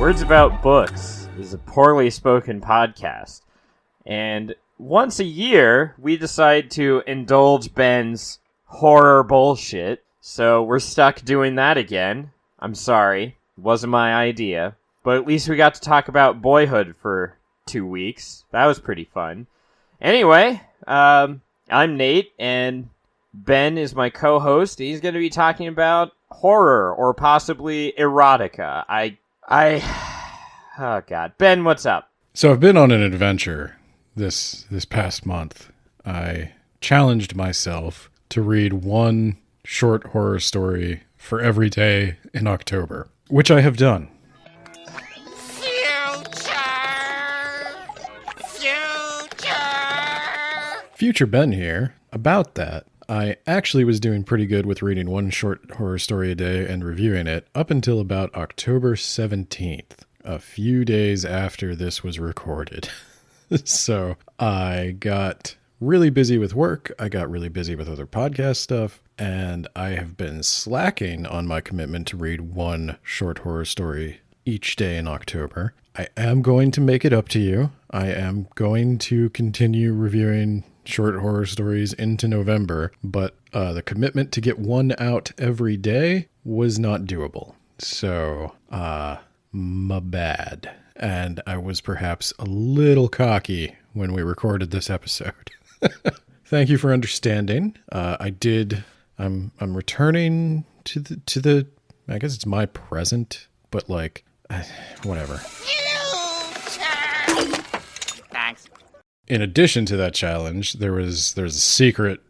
Words About Books is a poorly spoken podcast, and once a year, we decide to indulge Ben's horror bullshit, so we're stuck doing that again. I'm sorry, it wasn't my idea, but at least we got to talk about Boyhood for 2 weeks. That was pretty fun. Anyway, I'm Nate, and Ben is my co-host. He's going to be talking about horror, or possibly erotica. Oh god. Ben, what's up? So I've been on an adventure this past month. I challenged myself to read one short horror story for every day in October, which I have done. Future Ben here. About that, I actually was doing pretty good with reading one short horror story a day and reviewing it up until about October 17th, a few days after this was recorded. So I got really busy with work, I got really busy with other podcast stuff, and I have been slacking on my commitment to read one short horror story each day in October. I am going to make it up to you. I am going to continue reviewing short horror stories into November, but the commitment to get one out every day was not doable. So, my bad. And I was perhaps a little cocky when we recorded this episode. Thank you for understanding. I'm returning to the, I guess it's my present, but like, whatever. Thanks. In addition to that challenge, there's a secret,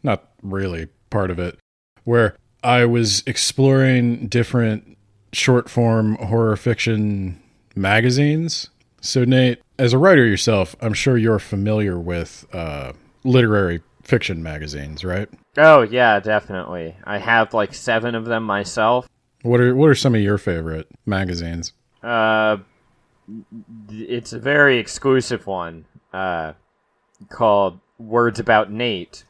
not really part of it, where I was exploring different short form horror fiction magazines. So Nate, as a writer yourself, I'm sure you're familiar with literary fiction magazines, right? Oh yeah, definitely. I have like 7 of them myself. What are some of your favorite magazines? It's a very exclusive one. Called Words About Nate.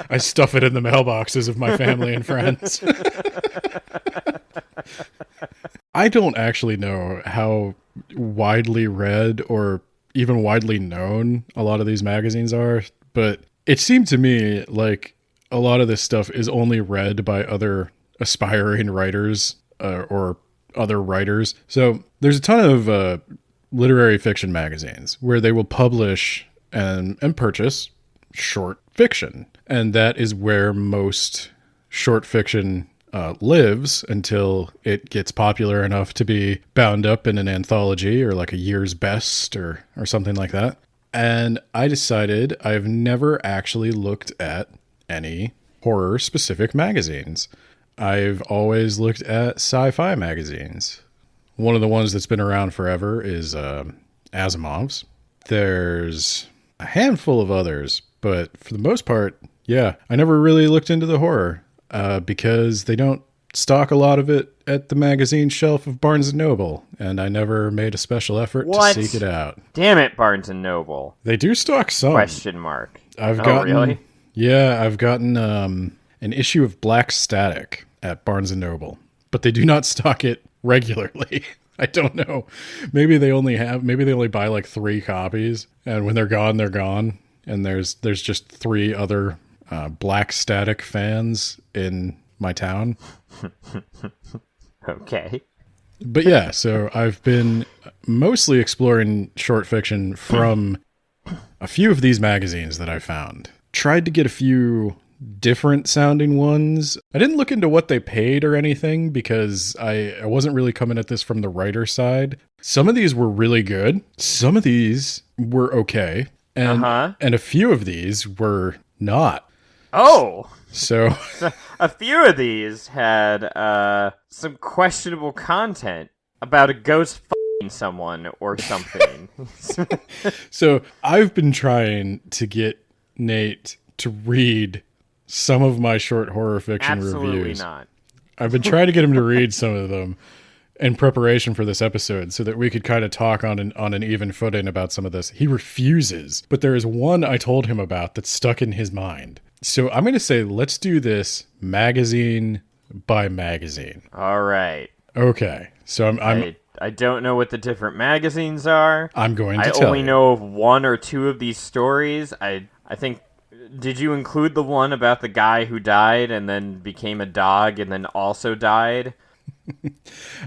I stuff it in the mailboxes of my family and friends. I don't actually know how widely read or even widely known a lot of these magazines are, but it seemed to me like a lot of this stuff is only read by other aspiring writers or other writers. So there's a ton of literary fiction magazines where they will publish and purchase short fiction. And that is where most short fiction lives until it gets popular enough to be bound up in an anthology or like a year's best or something like that. And I decided I've never actually looked at any horror specific magazines. I've always looked at sci-fi magazines. One of the ones that's been around forever is Asimov's. There's a handful of others, but for the most part, yeah, I never really looked into the horror because they don't stock a lot of it at the magazine shelf of Barnes & Noble, and I never made a special effort to seek it out. Damn it, Barnes & Noble. They do stock some. Question mark. Really? Yeah, I've gotten an issue of Black Static at Barnes & Noble, but they do not stock it regularly. I don't know. Maybe they only buy like 3 copies, and when they're gone, they're gone. And there's just 3 other Black Static fans in my town. Okay. But yeah, so I've been mostly exploring short fiction from a few of these magazines that I found. Tried to get a few different sounding ones. I didn't look into what they paid or anything because I wasn't really coming at this from the writer side. Some of these were really good. Some of these were okay. And a few of these were not. Oh! So a few of these had some questionable content about a ghost f***ing someone or something. So I've been trying to get Nate to read some of my short horror fiction reviews. Absolutely not. I've been trying to get him to read some of them in preparation for this episode so that we could kind of talk on an even footing about some of this. He refuses, but there is one I told him about that's stuck in his mind. So I'm going to say, let's do this magazine by magazine. All right. Okay, so I don't know what the different magazines are. I'm going to I tell only you. know of one or two of these stories. I think. Did you include the one about the guy who died and then became a dog and then also died?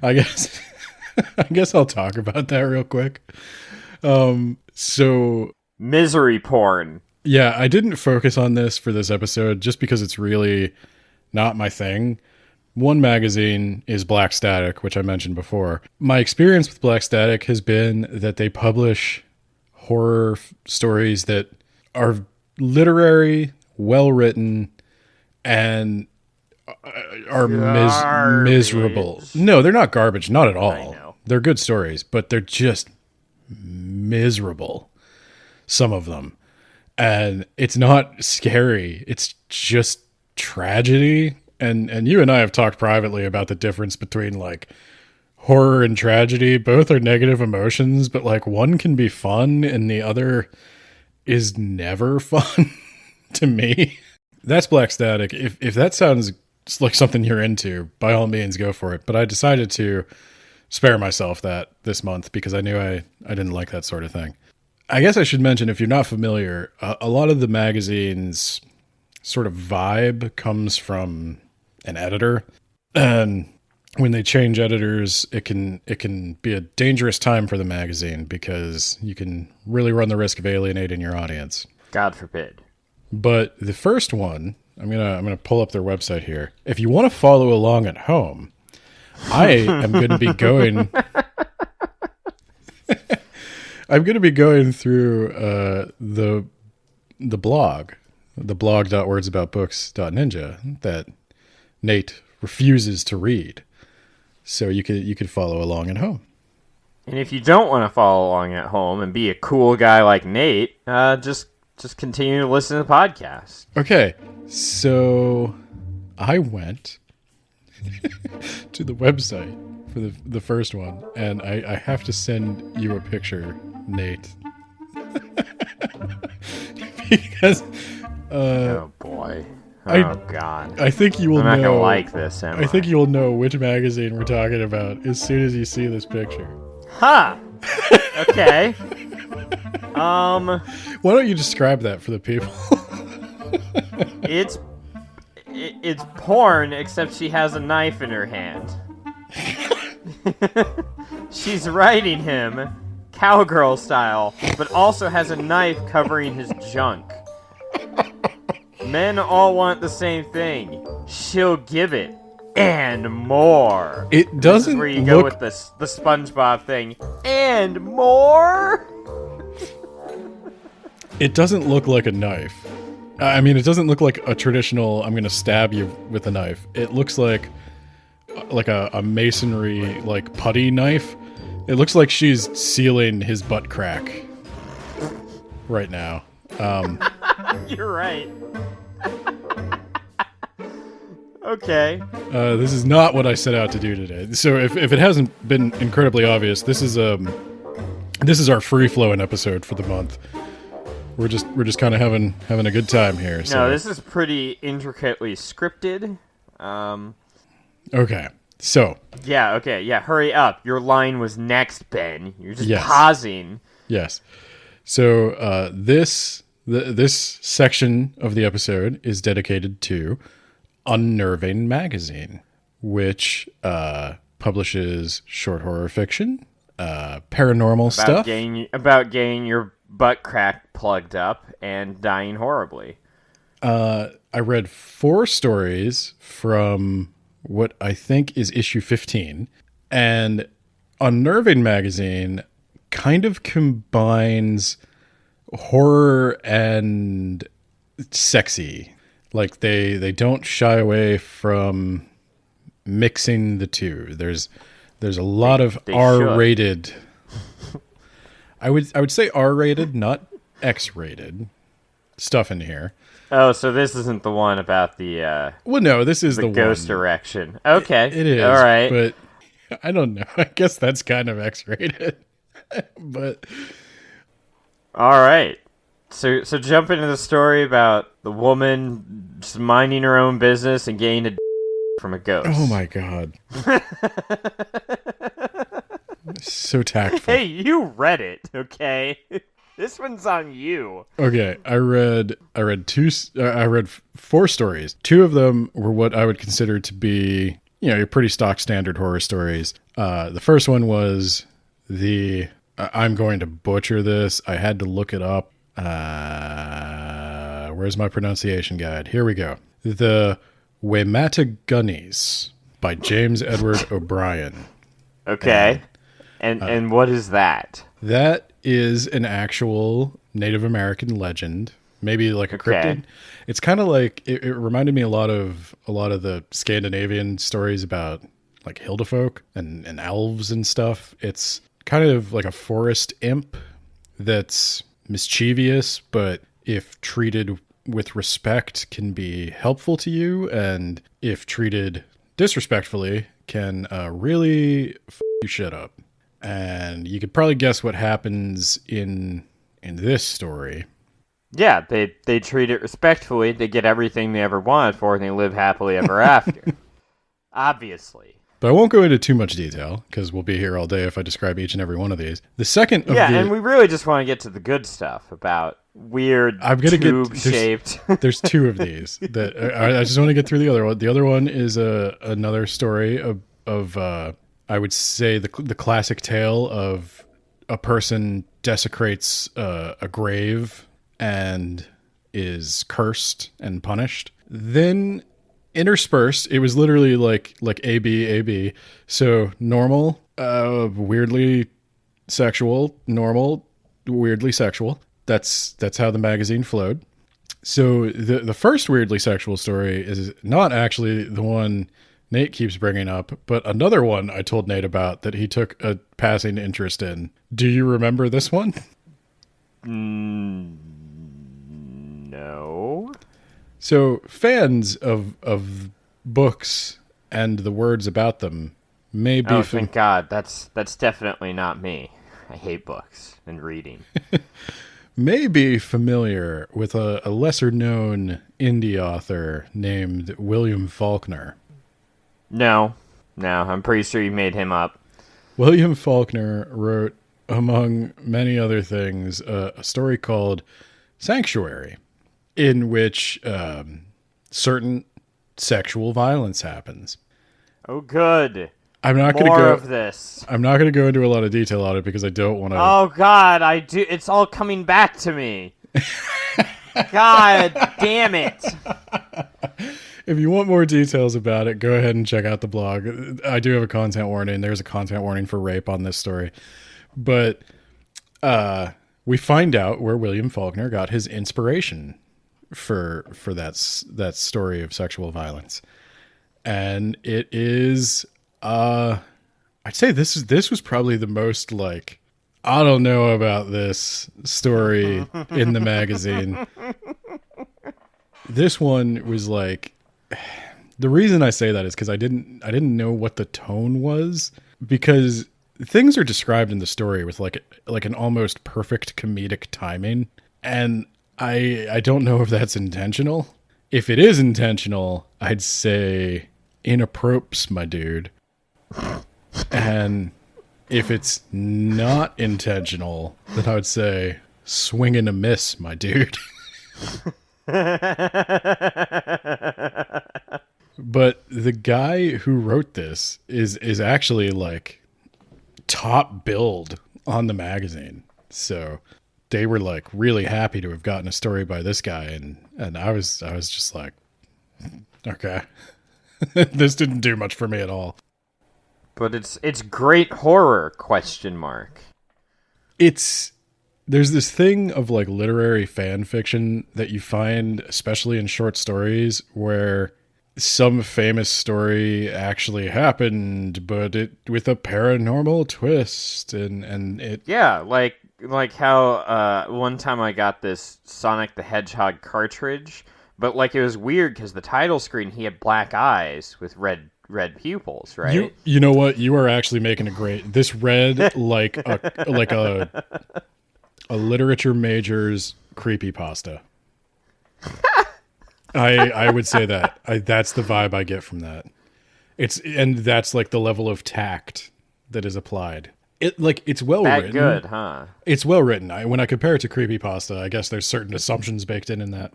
I guess I guess I'll talk about that real quick. So Misery porn. yeah, I didn't focus on this for this episode just because it's really not my thing. One magazine is Black Static, which I mentioned before. My experience with Black Static has been that they publish horror stories that are literary, well written, and are miserable. No, they're not garbage, not at all. I know. They're good stories, but they're just miserable. Some of them. And it's not scary. It's just tragedy. And you and I have talked privately about the difference between like horror and tragedy. Both are negative emotions, but like one can be fun and the other is never fun to me. That's Black Static. If that sounds like something you're into, by all means go for it. But I decided to spare myself that this month because I knew I didn't like that sort of thing. I guess I should mention, if you're not familiar, a lot of the magazine's sort of vibe comes from an editor. And when they change editors, it can be a dangerous time for the magazine because you can really run the risk of alienating your audience. God forbid. But the first one, I'm gonna pull up their website here. If you want to follow along at home, I am going to be going. I'm going to be going through the blog, the blog.wordsaboutbooks.ninja that Nate refuses to read. So you could follow along at home. And if you don't want to follow along at home and be a cool guy like Nate, just continue to listen to the podcast. Okay, so I went to the website for the first one, and I have to send you a picture, Nate. Because oh boy. Oh god. I think you will know. I'm not gonna like this, am I think you will know which magazine we're talking about as soon as you see this picture. Huh. Okay. Why don't you describe that for the people? It's porn, except she has a knife in her hand. She's riding him, cowgirl style, but also has a knife covering his junk. Men all want the same thing. She'll give it, and more. It doesn't. This is where you go with the SpongeBob thing, and more. It doesn't look like a knife. I mean, it doesn't look like a traditional, I'm going to stab you with a knife. It looks like a masonry, like, putty knife. It looks like she's sealing his butt crack right now. You're right. Okay. This is not what I set out to do today. So if it hasn't been incredibly obvious, this is our free-flowing episode for the month. We're just kind of having a good time here. So. No, this is pretty intricately scripted. Okay, so. Yeah, hurry up. Your line was next, Ben. You're just yes. pausing. Yes. So this section of the episode is dedicated to Unnerving magazine, which publishes short horror fiction, paranormal stuff. About getting your butt crack plugged up and dying horribly. I read 4 stories from what I think is issue 15, and Unnerving magazine kind of combines horror and sexy. Like they don't shy away from mixing the two. There's a lot of R-rated. I would say R-rated, not X-rated stuff in here. Oh, so this isn't the one about the well, no, this is the ghost one. erection. Okay, it is. All right, but I don't know. I guess that's kind of X-rated. But all right. So jump into the story about the woman just minding her own business and getting a from a ghost. Oh my god. So tactful. Hey, you read it, okay? This one's on you. Okay, I read four stories. Two of them were what I would consider to be, your pretty stock standard horror stories. The first one was I'm going to butcher this. I had to look it up. Where's my pronunciation guide? Here we go. The Wematagunnies by James Edward O'Brien. Okay. And what is that? That is an actual Native American legend, maybe like a cryptid. It's kind of like it reminded me a lot of the Scandinavian stories about like Hildefolk and elves and stuff. It's kind of like a forest imp that's mischievous, but if treated with respect can be helpful to you, and if treated disrespectfully can really f you shit up. And you could probably guess what happens in this story. Yeah, they treat it respectfully, they get everything they ever wanted for it, and they live happily ever after. Obviously. But I won't go into too much detail, because we'll be here all day if I describe each and every one of these. The second of and we really just want to get to the good stuff about weird tube-shaped... There's two of these. That I just want to get through the other one. The other one is another story of I would say the classic tale of a person desecrates a grave and is cursed and punished. Then interspersed, it was literally like AB. So normal, weirdly sexual, normal, weirdly sexual. That's how the magazine flowed. So the first weirdly sexual story is not actually the one Nate keeps bringing up, but another one I told Nate about that he took a passing interest in. Do you remember this one? No. So fans of books and the words about them may be... Oh, thank God. That's definitely not me. I hate books and reading. may be familiar with a lesser-known indie author named William Faulkner. No, I'm pretty sure you made him up. William Faulkner wrote, among many other things, a story called Sanctuary, in which certain sexual violence happens. Oh, good. I'm not going to More of this. I'm not going to go into a lot of detail on it because I don't want to. Oh God, I do. It's all coming back to me. God damn it. If you want more details about it, go ahead and check out the blog. I do have a content warning. There's a content warning for rape on this story. But we find out where William Faulkner got his inspiration for that story of sexual violence. And it is I'd say this was probably the most like, I don't know about this story in the magazine. This one was like, the reason I say that is because I didn't know what the tone was, because things are described in the story with like an almost perfect comedic timing, and I don't know if that's intentional. If it is intentional, I'd say inappropriate, my dude. And if it's not intentional, then I would say swing and a miss, my dude. But the guy who wrote this is actually like top billed on the magazine. So they were like really happy to have gotten a story by this guy, and I was just like, okay. This didn't do much for me at all. But it's great horror, ? There's this thing of like literary fan fiction that you find, especially in short stories, where some famous story actually happened, but it with a paranormal twist, and it... Yeah, like how one time I got this Sonic the Hedgehog cartridge, but like it was weird because the title screen, he had black eyes with red pupils, right? You know what? You are actually making a great... This read like a literature major's creepypasta. I would say that. That's the vibe I get from that. And that's like the level of tact that is applied. It's well That written. good, huh? It's well written. When I compare it to creepypasta, I guess there's certain assumptions baked in that.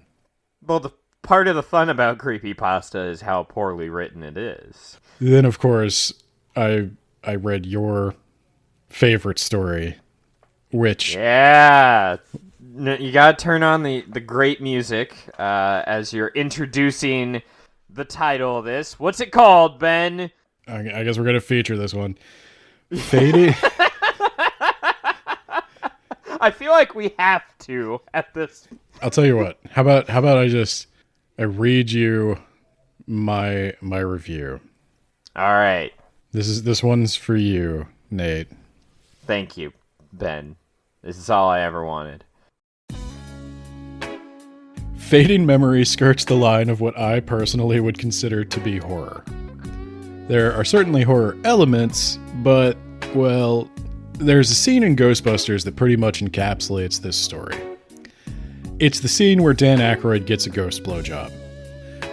Well, the part of the fun about creepypasta is how poorly written it is. Then, of course, I read your favorite story, which... Yeah! You gotta turn on the great music as you're introducing the title of this. What's it called, Ben? I guess we're going to feature this one. Fading... I feel like we have to at this. I'll tell you what. How about I read you my review. All right. This one's for you, Nate. Thank you, Ben. This is all I ever wanted. Fading memory skirts the line of what I personally would consider to be horror. There are certainly horror elements, but, well, there's a scene in Ghostbusters that pretty much encapsulates this story. It's the scene where Dan Aykroyd gets a ghost blowjob.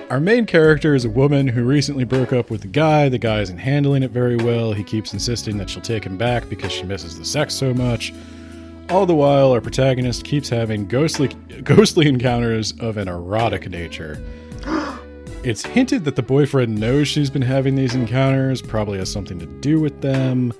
Our main character is a woman who recently broke up with a guy. The guy isn't handling it very well. He keeps insisting that she'll take him back because she misses the sex so much. All the while, our protagonist keeps having ghostly encounters of an erotic nature. It's hinted that the boyfriend knows she's been having these encounters, probably has something to do with them.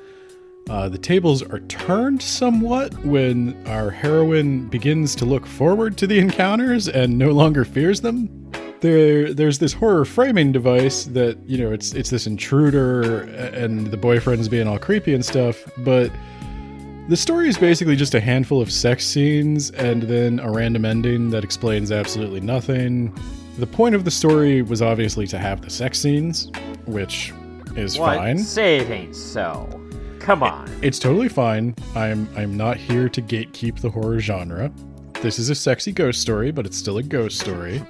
The tables are turned somewhat when our heroine begins to look forward to the encounters and no longer fears them. There's this horror framing device that, it's this intruder and the boyfriend's being all creepy and stuff, but the story is basically just a handful of sex scenes and then a random ending that explains absolutely nothing. The point of the story was obviously to have the sex scenes, which is fine. Say it ain't so. Come on. It's totally fine. I'm not here to gatekeep the horror genre. This is a sexy ghost story, but it's still a ghost story.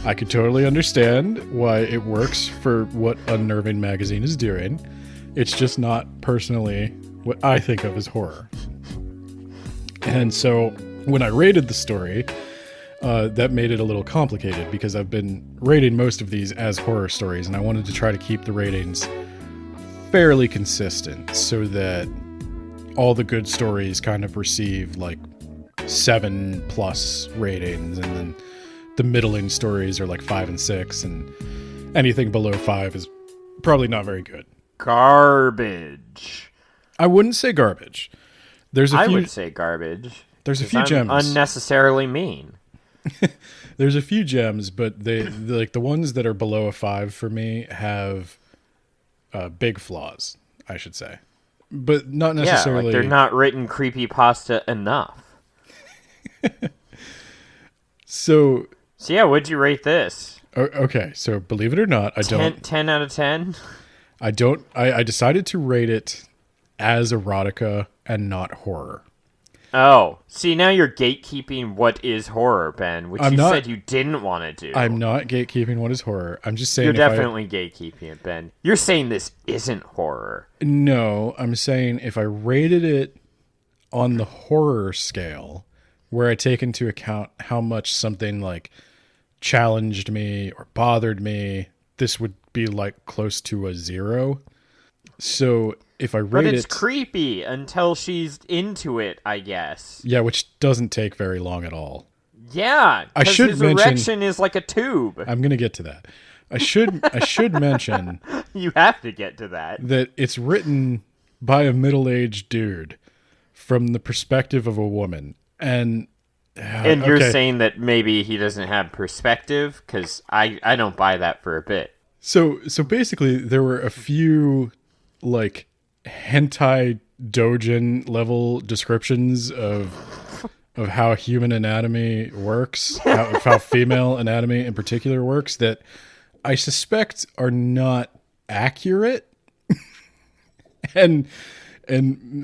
I could totally understand why it works for what Unnerving magazine is doing. It's just not personally what I think of as horror. And so when I rated the story, that made it a little complicated because I've been rating most of these as horror stories, and I wanted to try to keep the ratings fairly consistent so that all the good stories kind of receive like 7+ ratings, and then the middling stories are like 5 and 6, and anything below 5 is probably not very good. Garbage. I wouldn't say garbage. I would say garbage. There's a few gems. Unnecessarily mean. There's a few gems, but they like the ones that are below a 5 for me have big flaws, I should say, but not necessarily. Yeah, like they're not written creepypasta enough. So yeah, what'd you rate this? Okay, so believe it or not, I don't. 10 out of 10. I don't. I decided to rate it as erotica and not horror. Oh, see, now you're gatekeeping what is horror, Ben, which said you didn't want to do. I'm not gatekeeping what is horror. I'm just saying... You're definitely gatekeeping it, Ben. You're saying this isn't horror. No, I'm saying if I rated it on the horror scale, where I take into account how much something like challenged me or bothered me, this would be like close to a 0. So... if I rate it... But it's creepy until she's into it, I guess. Yeah, which doesn't take very long at all. Yeah, because his erection is like a tube. I'm going to get to that. I should mention... You have to get to that. That it's written by a middle-aged dude from the perspective of a woman. And you're saying that maybe he doesn't have perspective? Because I don't buy that for a bit. So basically, there were a few, like... hentai doujin level descriptions of how human anatomy works, how female anatomy in particular works, that I suspect are not accurate and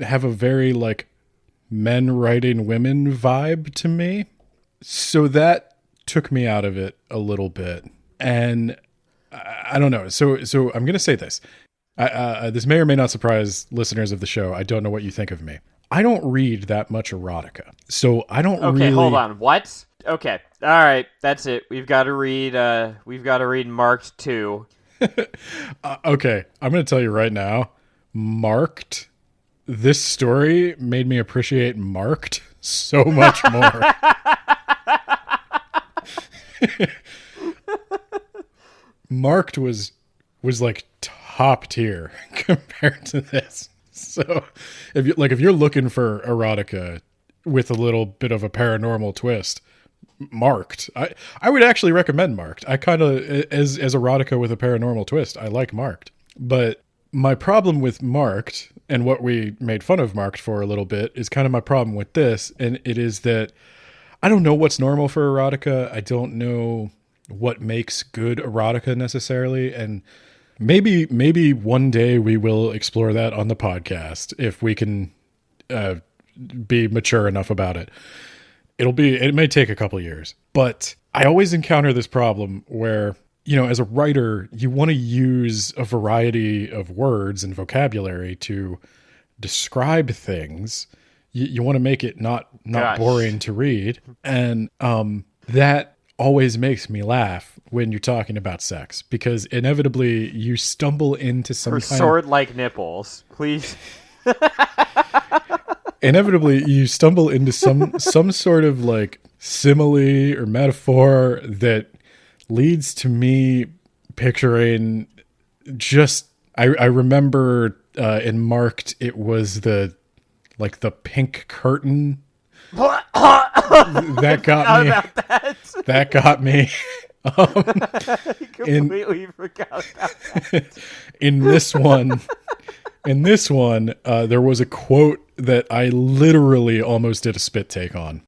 have a very like men writing women vibe to me. So that took me out of it a little bit. And I don't know. So I'm going to say this. This may or may not surprise listeners of the show. I don't know what you think of me. I don't read that much erotica, so I don't really... Okay, hold on. What? Okay, all right, that's it. We've got to read Marked 2. Okay, I'm going to tell you right now, Marked, this story made me appreciate Marked so much more. Marked was like top tier compared to this. So if you're looking for erotica with a little bit of a paranormal twist, Marked. I would actually recommend Marked. I kind of as erotica with a paranormal twist, I like Marked. But my problem with Marked and what we made fun of Marked for a little bit is kind of my problem with this, and it is that I don't know what's normal for erotica. I don't know what makes good erotica necessarily, and maybe one day we will explore that on the podcast if we can be mature enough about it. It may take a couple years, but I always encounter this problem where, as a writer, you want to use a variety of words and vocabulary to describe things. You want to make it not boring to read. And that always makes me laugh when you're talking about sex, because inevitably you stumble into some kind of sword-like nipples, please. Inevitably you stumble into some sort of like simile or metaphor that leads to me picturing just I remember in Marked it was the pink curtain that got me. That got me. I completely forgot about that. In this one, there was a quote that I literally almost did a spit take on.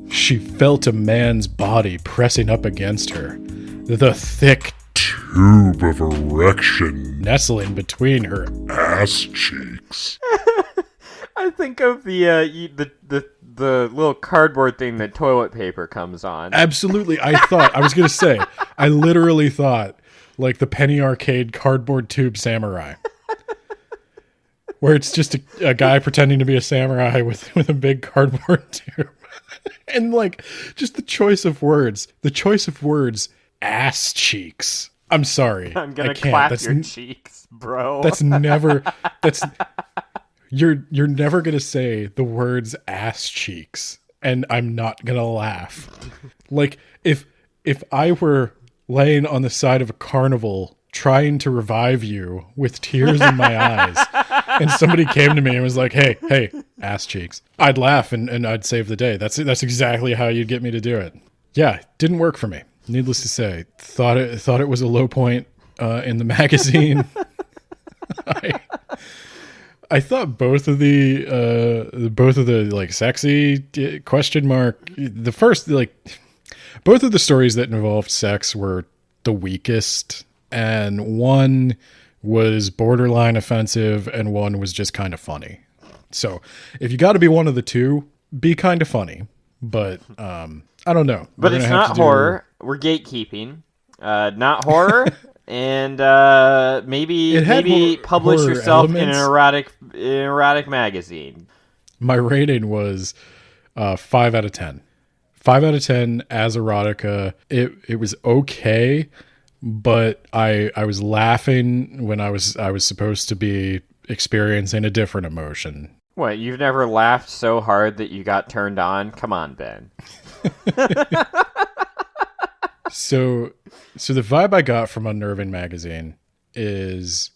She felt a man's body pressing up against her, the thick tube of erection nestling between her ass cheeks. I think of the little cardboard thing that toilet paper comes on. Absolutely. I literally thought like the Penny Arcade cardboard tube samurai. Where it's just a guy pretending to be a samurai with a big cardboard tube. And like just the choice of words, ass cheeks. I'm sorry. I'm going to clap your cheeks, bro. You're never going to say the words ass cheeks and I'm not going to laugh. Like if I were laying on the side of a carnival trying to revive you with tears in my eyes and somebody came to me and was like, hey, ass cheeks, I'd laugh and I'd save the day. That's exactly how you'd get me to do it. Yeah, didn't work for me. Needless to say, thought it was a low point in the magazine. I thought both of the like sexy question mark, the first both of the stories that involved sex were the weakest, and one was borderline offensive and one was just kind of funny. So if you got to be one of the two, be kind of funny. But I don't know. But it's not horror. We're gatekeeping. Not horror. And maybe publish yourself elements in an erotic magazine. My rating was 5 out of 10. 5 out of 10 as erotica. It was okay, but I was laughing when I was supposed to be experiencing a different emotion. What, you've never laughed so hard that you got turned on? Come on, Ben. So the vibe I got from Unnerving magazine is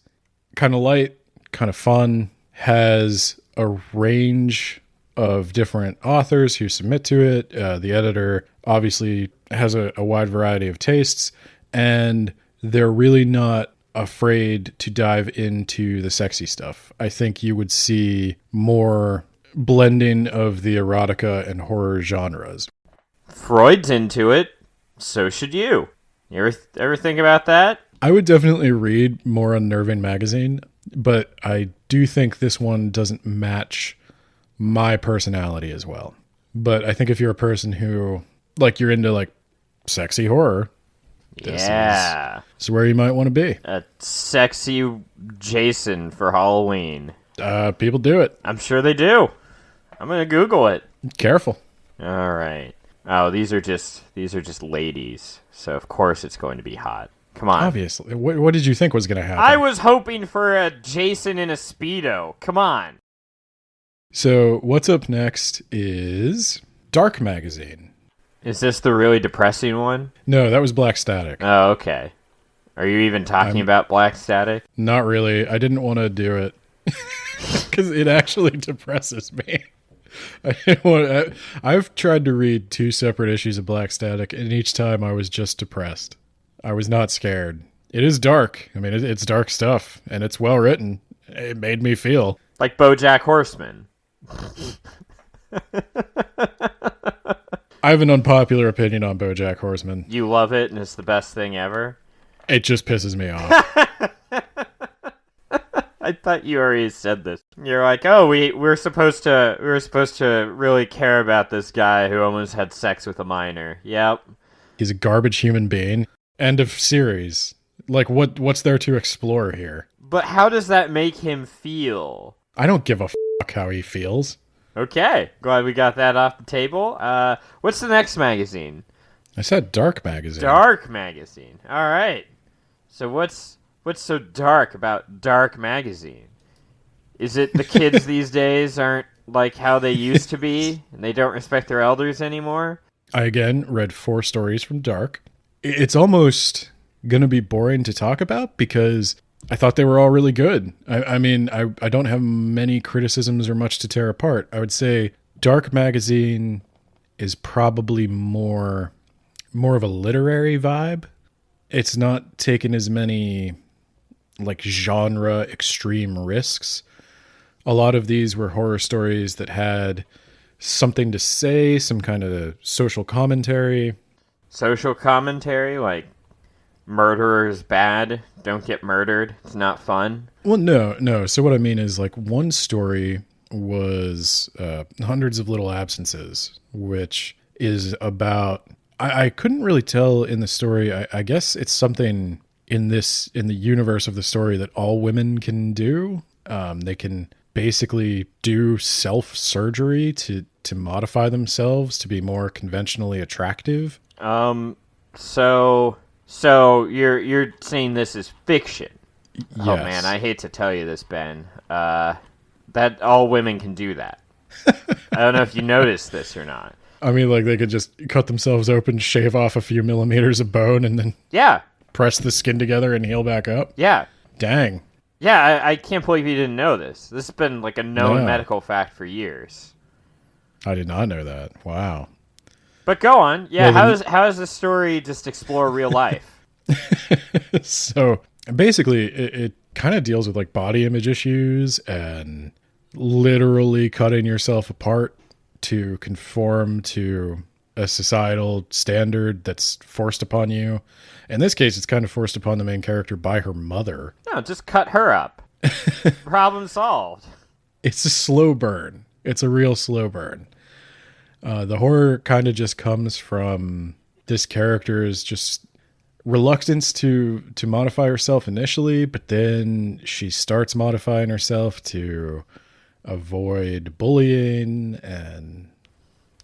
kind of light, kind of fun, has a range of different authors who submit to it. The editor obviously has a wide variety of tastes, and they're really not afraid to dive into the sexy stuff. I think you would see more blending of the erotica and horror genres. Freud's into it. So should you. You ever think about that? I would definitely read more Unnerving magazine, but I do think this one doesn't match my personality as well. But I think if you're a person who, you're into, sexy horror, this is where you might want to be. A sexy Jason for Halloween. People do it. I'm sure they do. I'm going to Google it. Careful. All right. Oh, these are just ladies. So of course it's going to be hot. Come on. Obviously. What did you think was going to happen? I was hoping for a Jason in a Speedo. Come on. So what's up next is Dark Magazine. Is this the really depressing one? No, that was Black Static. Oh, okay. Are you even talking about Black Static? Not really. I didn't want to do it because it actually depresses me. I've tried to read 2 separate issues of Black Static, and each time I was just depressed. I was not scared. It is dark. I mean, it's dark stuff, and it's well written. It made me feel like BoJack Horseman. I have an unpopular opinion on BoJack Horseman. You love it, and it's the best thing ever? It just pisses me off. I thought you already said this. You're like, oh, we're supposed to really care about this guy who almost had sex with a minor. Yep. He's a garbage human being. End of series. Like, what's there to explore here? But how does that make him feel? I don't give a fuck how he feels. Okay, glad we got that off the table. What's the next magazine? I said Dark Magazine. Dark Magazine. All right. So what's so dark about Dark Magazine? Is it the kids these days aren't like how they used to be, and they don't respect their elders anymore? I, again, read 4 stories from Dark. It's almost going to be boring to talk about because I thought they were all really good. I mean, I don't have many criticisms or much to tear apart. I would say Dark Magazine is probably more of a literary vibe. It's not taking as many like genre extreme risks. A lot of these were horror stories that had something to say, some kind of social commentary. Social commentary, like murderer is bad, don't get murdered, it's not fun. Well, no. So what I mean is, like, one story was Hundreds of Little Absences, which is about, I couldn't really tell in the story. I guess it's something in the universe of the story that all women can do. They can basically do self-surgery to modify themselves to be more conventionally attractive. So you're saying this is fiction? Yes. Oh man, I hate to tell you this, Ben. That all women can do that. I don't know if you noticed this or not. I mean, like, they could just cut themselves open, shave off a few millimeters of bone, and then press the skin together and heal back up. Yeah. Dang. Yeah, I can't believe you didn't know this. This has been like a known medical fact for years. I did not know that. Wow. But go on. Yeah, how does this story just explore real life? So basically, it kind of deals with like body image issues and literally cutting yourself apart to conform to a societal standard that's forced upon you. In this case, it's kind of forced upon the main character by her mother. No, just cut her up. Problem solved. It's a slow burn. It's a real slow burn. The horror kind of just comes from this character's just reluctance to modify herself initially, but then she starts modifying herself to avoid bullying and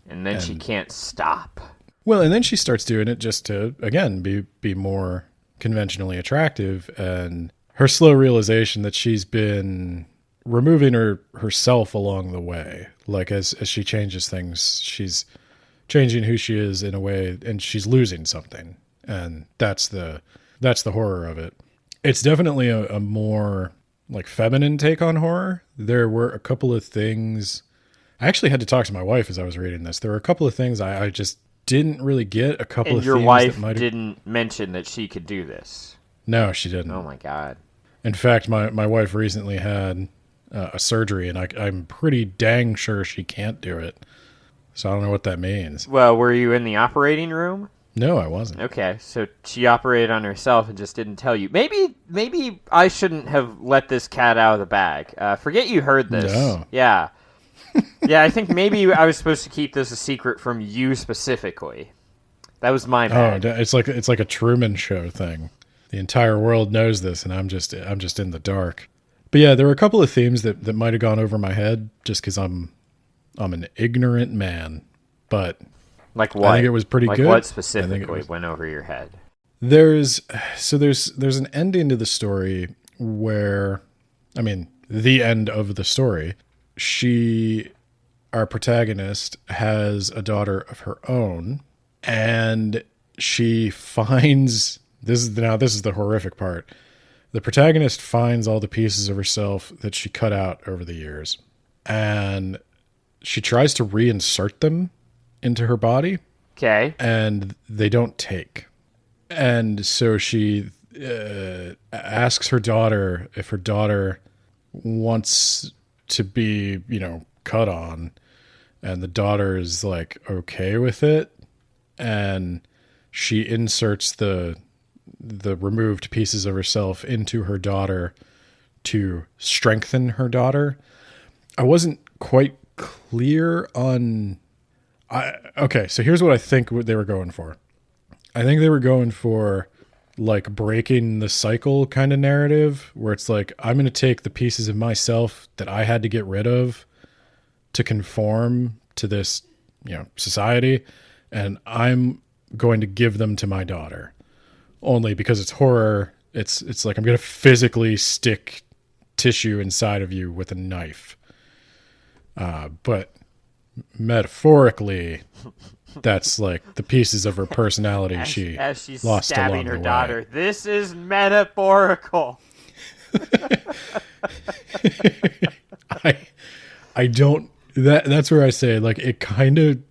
then she can't stop. Well, and then she starts doing it just to, again, be more conventionally attractive, and her slow realization that she's been removing herself along the way. Like, as she changes things, she's changing who she is in a way, and she's losing something. And that's the horror of it. It's definitely a more like feminine take on horror. There were a couple of things. I actually had to talk to my wife as I was reading this. There were a couple of things I just didn't really get. A couple of your themes wife that didn't mention that she could do this. No, she didn't. Oh my god. In fact, my wife recently had a surgery, and I'm pretty dang sure she can't do it. So I don't know what that means. Well, were you in the operating room? No, I wasn't. Okay, so she operated on herself and just didn't tell you. Maybe I shouldn't have let this cat out of the bag. Forget you heard this. No. Yeah. Yeah, I think maybe I was supposed to keep this a secret from you specifically. That was my bad. Oh, it's like a Truman Show thing. The entire world knows this, and I'm just in the dark. But yeah, there were a couple of themes that might have gone over my head just because I'm an ignorant man. But like what? I think it was pretty good. What specifically went over your head? there's an ending to the story where, I mean, the end of the story. Our protagonist, has a daughter of her own, and she finds this is the horrific part. The protagonist finds all the pieces of herself that she cut out over the years, and she tries to reinsert them into her body. Okay. And they don't take. And so she asks her daughter if her daughter wants to be, cut on. And the daughter is like okay with it. And she inserts the removed pieces of herself into her daughter to strengthen her daughter. I wasn't quite clear on... Okay, so here's what I think they were going for. I think they were going for like breaking the cycle kind of narrative, where it's like, I'm going to take the pieces of myself that I had to get rid of to conform to this, society, and I'm going to give them to my daughter. Only because it's horror, it's like I'm going to physically stick tissue inside of you with a knife. But metaphorically, that's like the pieces of her personality as she's lost stabbing along her the daughter. way. This is metaphorical. I don't... That's where I say, like, it kind of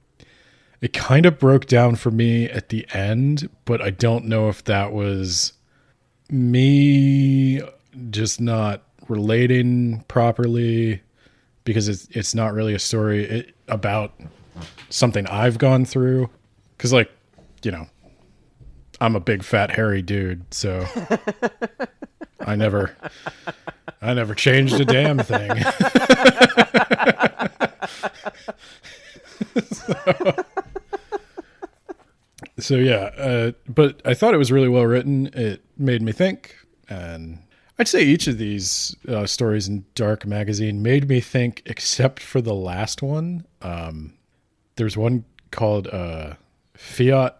broke down for me at the end, but I don't know if that was me just not relating properly, because it's not really a story about something I've gone through. Because, like, I'm a big fat hairy dude, so I never changed a damn thing. So yeah, but I thought it was really well written. It made me think, and I'd say each of these stories in Dark Magazine made me think, except for the last one. There's one called Fiat,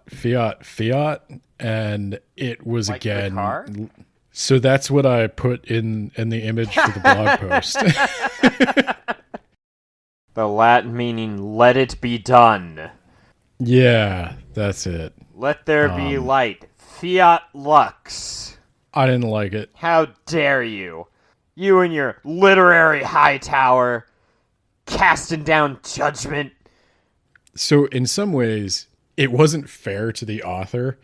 and it was like again. The car? So that's what I put in the image for the blog post. The Latin meaning "let it be done." Yeah, that's it. Let there be light. Fiat lux. I didn't like it. How dare you? You and your literary high tower, casting down judgment. So in some ways, it wasn't fair to the author.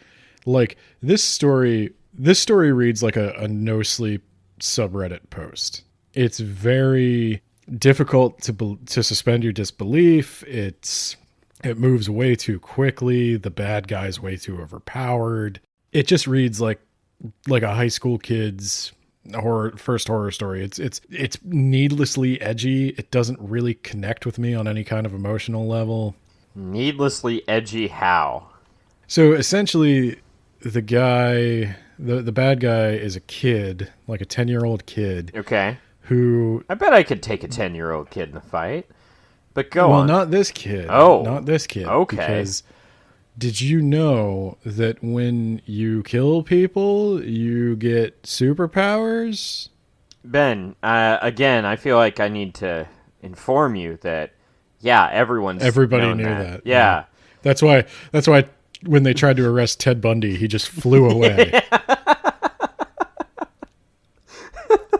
Like, this story reads like a no sleep subreddit post. It's very difficult to suspend your disbelief. It moves way too quickly. The bad guy's way too overpowered. It just reads like a high school kid's first horror story. It's needlessly edgy. It doesn't really connect with me on any kind of emotional level. Needlessly edgy how? So essentially, the bad guy is a kid, like a 10-year-old kid. Okay. Who... I bet I could take a 10-year-old kid in a fight. But go on. Well, not this kid. Oh. Not this kid. Okay. Because did you know that when you kill people, you get superpowers? Ben, again, I feel like I need to inform you that, yeah, everybody knew that. Yeah. That's why when they tried to arrest Ted Bundy, he just flew away.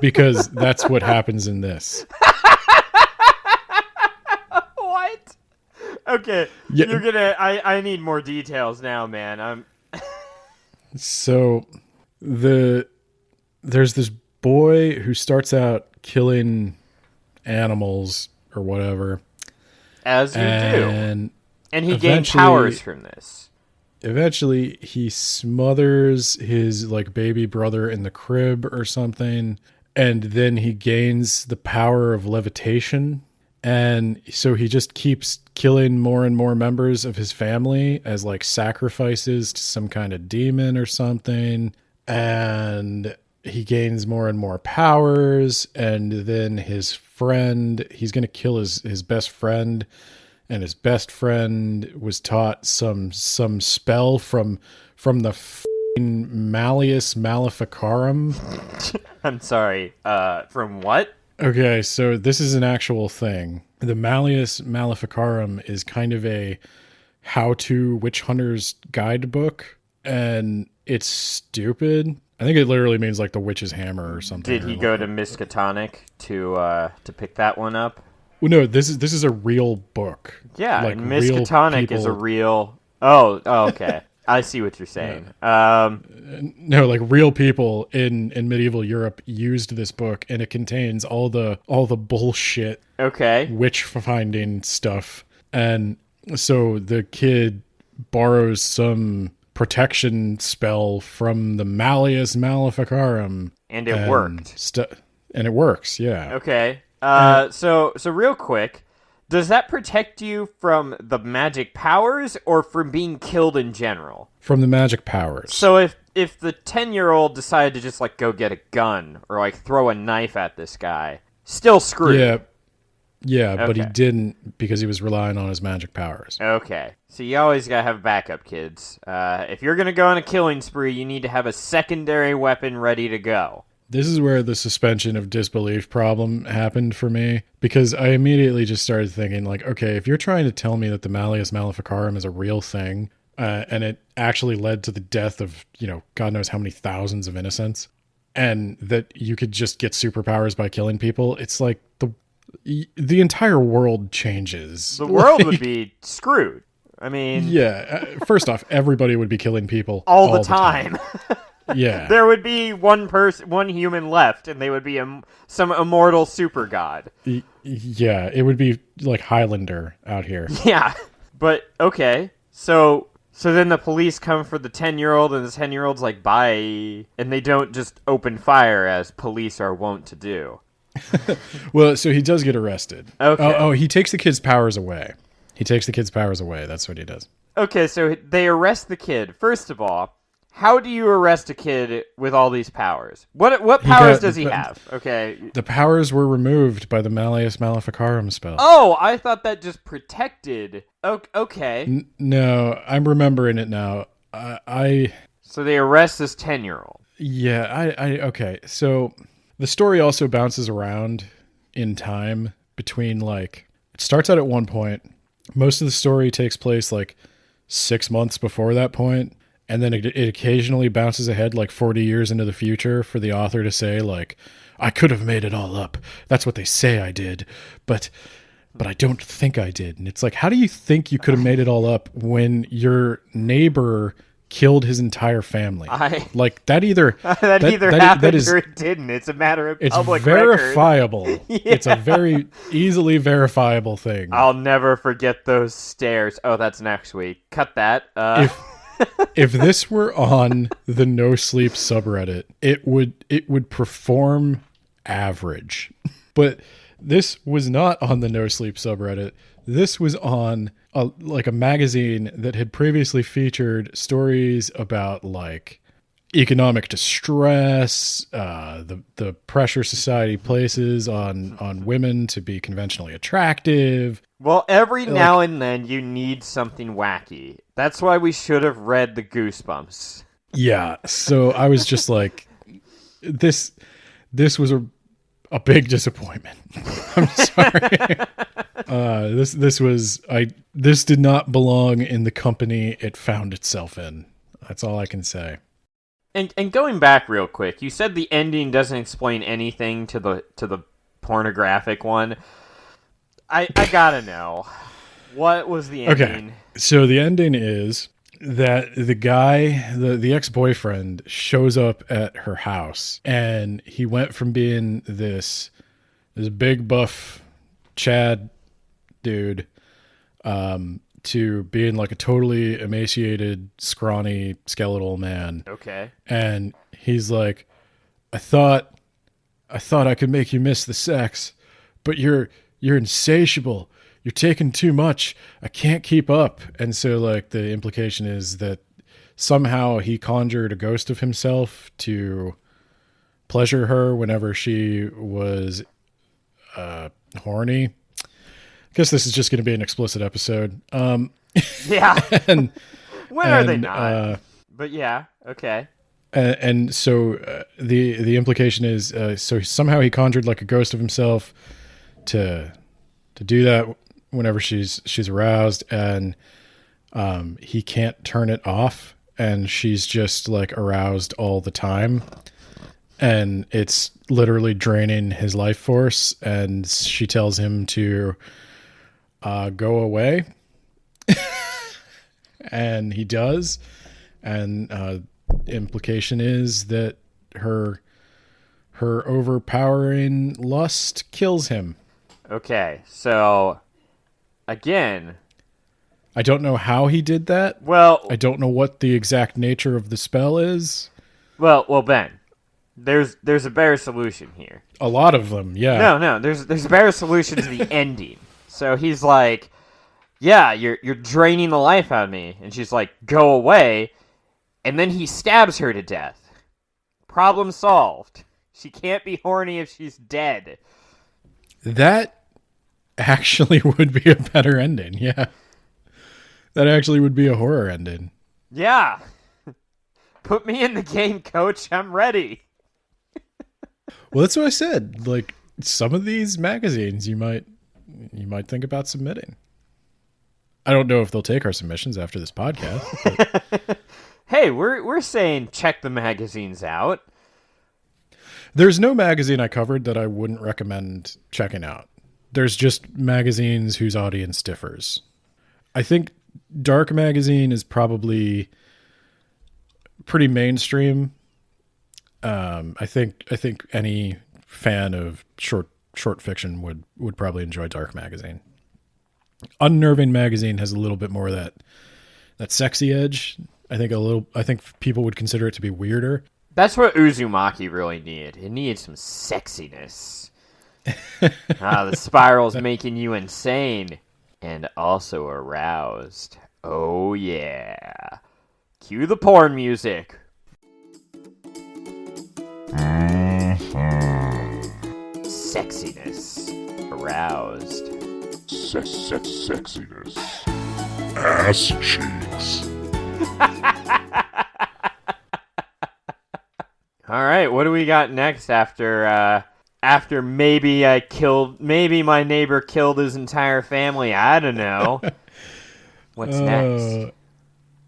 Because that's what happens in this. What? Okay. Yeah. You're gonna... I need more details now, man. So there's this boy who starts out killing animals or whatever. As you do. And he gained eventually- powers from this. Eventually, he smothers his like baby brother in the crib or something, and then he gains the power of levitation. And so he just keeps killing more and more members of his family as like sacrifices to some kind of demon or something. And he gains more and more powers. And then his friend, he's going to kill his best friend. And his best friend was taught some spell from the Malleus Maleficarum. I'm sorry. From what? Okay, so this is an actual thing. The Malleus Maleficarum is kind of a how-to witch hunter's guidebook, and it's stupid. I think it literally means like the witch's hammer or something. Did he go to Miskatonic to pick that one up? Well, no, this is a real book. Yeah, like and Miskatonic is a real... Oh, okay. I see what you're saying. No, like real people in medieval Europe used this book, and it contains all the bullshit witch finding stuff. And so the kid borrows some protection spell from the Malleus Maleficarum, and it worked. And it works, yeah. Okay. So real quick, does that protect you from the magic powers or from being killed in general? From the magic powers. So if the 10-year-old decided to just like go get a gun or like throw a knife at this guy, still screwed. Yeah, okay. But he didn't because he was relying on his magic powers. Okay. So you always gotta have backup, kids. If you're gonna go on a killing spree, you need to have a secondary weapon ready to go. This is where the suspension of disbelief problem happened for me, because I immediately just started thinking, like, okay, if you're trying to tell me that the Malleus Maleficarum is a real thing, and it actually led to the death of, God knows how many thousands of innocents, and that you could just get superpowers by killing people, it's like the entire world changes. The world would be screwed. I mean... Yeah, first off, everybody would be killing people all the time. Yeah. There would be one human left, and they would be some immortal super god. Yeah, it would be like Highlander out here. Yeah, but okay. So then the police come for the 10-year-old, and the 10-year-old's like, bye. And they don't just open fire, as police are wont to do. Well, so he does get arrested. Okay. Oh, he takes the kid's powers away. That's what he does. Okay, so they arrest the kid. First of all, how do you arrest a kid with all these powers? What powers does he have? Okay. The powers were removed by the Malleus Maleficarum spell. Oh, I thought that just protected. Okay. No, I'm remembering it now. So they arrest this 10-year-old. Yeah, okay. So the story also bounces around in time between, like, it starts out at one point. Most of the story takes place like 6 months before that point. And then it occasionally bounces ahead like 40 years into the future for the author to say, like, I could have made it all up. That's what they say I did. But I don't think I did. And it's like, how do you think you could have made it all up when your neighbor killed his entire family? Like, that either... that either happened or it didn't. It's a matter of public verifiable. Yeah. It's a very easily verifiable thing. I'll never forget those stairs. Oh, that's next week. Cut that. If this were on the No Sleep subreddit, it would perform average. But this was not on the No Sleep subreddit. This was on a magazine that had previously featured stories about like economic distress, the pressure society places on women to be conventionally attractive. Well, every now and then you need something wacky. That's why we should have read the Goosebumps. Yeah, so I was just like, this was a big disappointment. I'm sorry. This did not belong in the company it found itself in. That's all I can say. And going back real quick, you said the ending doesn't explain anything to the pornographic one. I gotta know. What was the ending? Okay, so the ending is that the guy, the ex-boyfriend, shows up at her house, and he went from being this big buff Chad dude to being like a totally emaciated, scrawny, skeletal man. Okay. And he's like, I thought I could make you miss the sex, but you're insatiable. You're taking too much. I can't keep up. And so like the implication is that somehow he conjured a ghost of himself to pleasure her whenever she was horny. I guess this is just going to be an explicit episode. Yeah. When are they not? But yeah, okay. And so the implication is so somehow he conjured like a ghost of himself to do that whenever she's aroused, and he can't turn it off, and she's just like aroused all the time, and it's literally draining his life force, and she tells him to go away. And he does, and implication is that her overpowering lust kills him. Okay, so again, I don't know how he did that. well, I don't know what the exact nature of the spell is. well, Ben, there's a better solution here. A lot of them, yeah. No, there's a better solution to the ending. So he's like, yeah, you're draining the life out of me, and she's like, go away, and then he stabs her to death. Problem solved. She can't be horny if she's dead. That actually would be a better ending, yeah. That actually would be a horror ending. Yeah. Put me in the game, coach. I'm ready. Well, that's what I said. Like, some of these magazines you might think about submitting. I don't know if they'll take our submissions after this podcast. But Hey, we're saying check the magazines out. there's no magazine I covered that I wouldn't recommend checking out. There's just magazines whose audience differs. I think Dark Magazine is probably pretty mainstream. I think any fan of short fiction would probably enjoy Dark Magazine. Unnerving Magazine has a little bit more of that sexy edge. I think people would consider it to be weirder. That's what Uzumaki really needed. It needed some sexiness. The spiral's making you insane and also aroused. Oh yeah. Cue the porn music. Sexiness. Aroused. Sexiness. Ass cheeks. All right, what do we got next after maybe my neighbor killed his entire family? I don't know. What's next?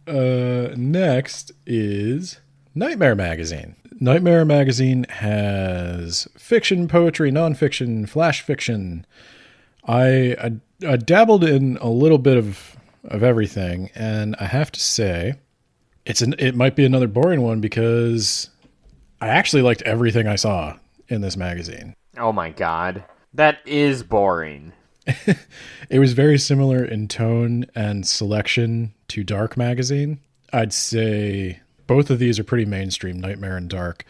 Next is Nightmare Magazine. Nightmare Magazine has fiction, poetry, nonfiction, flash fiction. I dabbled in a little bit of everything, and I have to say, it might be another boring one because I actually liked everything I saw in this magazine. Oh my god. That is boring. It was very similar in tone and selection to Dark Magazine. I'd say both of these are pretty mainstream, Nightmare and Dark.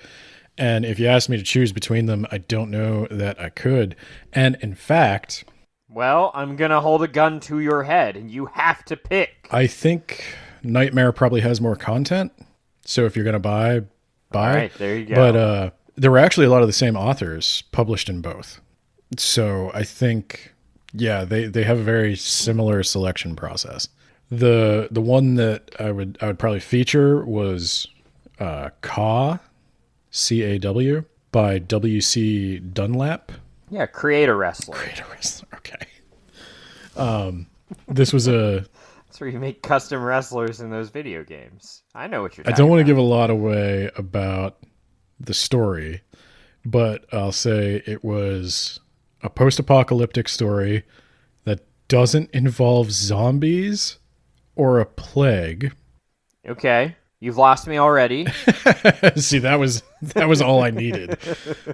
And if you asked me to choose between them, I don't know that I could. And in fact... Well, I'm gonna hold a gun to your head, and you have to pick. I think Nightmare probably has more content. So if you're gonna buy. All right, there you go. But there were actually a lot of the same authors published in both. So I think, yeah, they have a very similar selection process. The one that I would probably feature was Caw, C-A-W, by W.C. Dunlap. Yeah, Creator Wrestler. Okay. This was a... That's where you make custom wrestlers in those video games. I know what you're talking I don't want to about. give a lot away about the story, but I'll say it was a post-apocalyptic story that doesn't involve zombies or a plague. Okay, you've lost me already. See, that was all I needed.